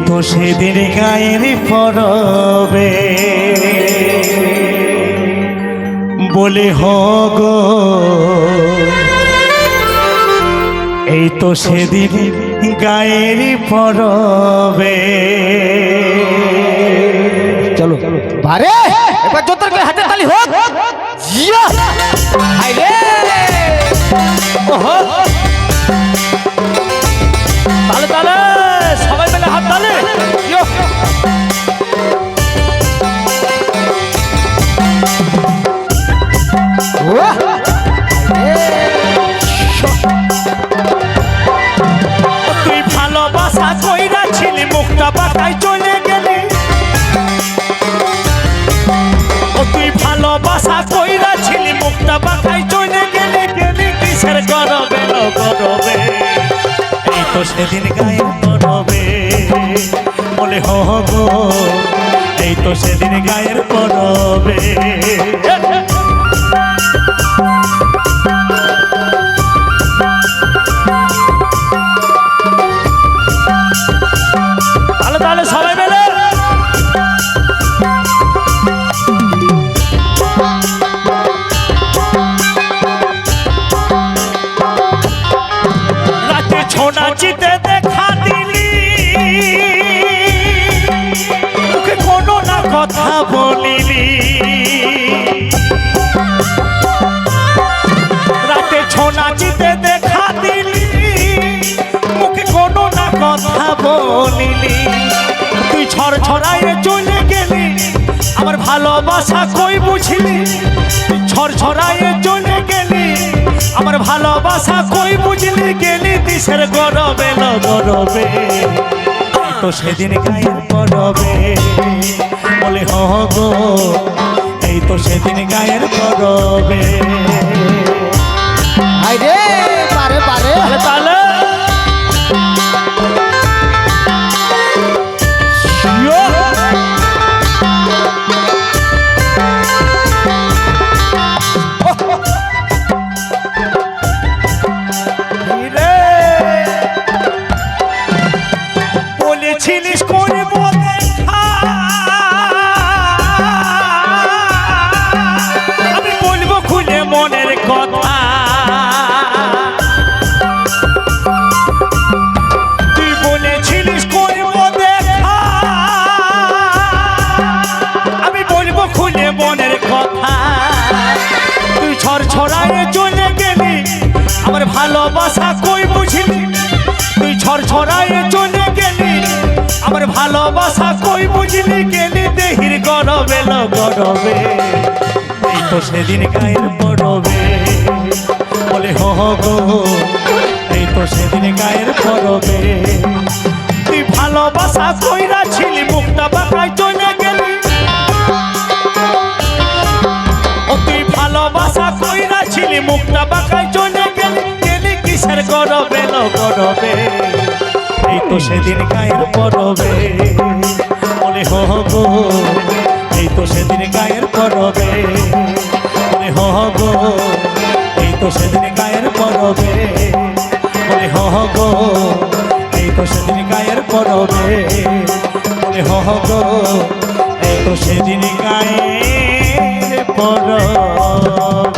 তো সেদিন গায়ের পরবে বলে হগো, এই তো সেদিন গায়ের পরবে। চলো বারে এবার জোতার করে হাতে তালি হোক। জিয়া হাই রে ওহো, তালে তালে সবাই মিলে হাত তালে। ইয়ো তুই ভালোবাসা কইরা ছিলি, মুখটা বাঁকাই চলে গেলি। ও তুই ভালোবাসা কইরা ছিলি, মুখটা বাঁকাই চলে গেলি। গেলি কিসের গরবে গরবে, এই তো সেদিন গায়ের পরবে বলে হগো, এই তো সেদিন গায়ের পরবে। তাহলে তাহলে সবাই মিলে রাতে ছোনা চিতে দেখা দিলি, মুখে কোনো না কথা বলিলি। রাতে ছোনা চিতে দেখা দিলি, মুখে কোনো না কথা বলিলি। তুই ছড়ছড়াইয়ে চলে গেলি, আমার ভালোবাসা কই বুঝলি। তুই ছড়ছড়াইয়ে চলে গেলি, আমার ভালোবাসা কই বুঝলি। গেলি দিশের গরবে গরবে, তো সেদিন গায়ের পরবে বলে হগো, এই তো সেদিন গায়ের পরবে। হাই রে পারে পারে তাহলে তাহলে বলেছিলিস করব দেখা, আমি বলবো খুলে মনের কথা। তুই বলেছিলিস করব দেখা, আমি বলবো খুলে মনের কথা। তুই ছড়ছড়াইয়ে চলে গেলি, আমার ভালোবাসা কই বুঝলি। তুই ছড়ছড়াইয়ে চলে গেলি, আমার ভালোবাসা কই বুঝলি। গেলি দেহির গরবে গরবে, এই তো সেদিন গায়ের পরবে বলে হগো, এই তো সেদিন গায়ের পরবে। তুই ভালোবাসা কইরা ছিলি, মুখটা বাঁকাই চলে গেলি। ও তুই ভালোবাসা কইরা ছিলি, মুখটা বাঁকাই চলে গেলি। গেলি কিসের গরবে গরবে, এই তো সেদিন গায়ের পরবে বলে হগো, এই তো সেদিন গায়ের পরবে বলে হগো, এই তো সেদিন গায়ের পরবে বলে হগো, এই তো সেদিন গায়ের পরবে বলে হগো, এই তো সেদিন গায়ের পরবে।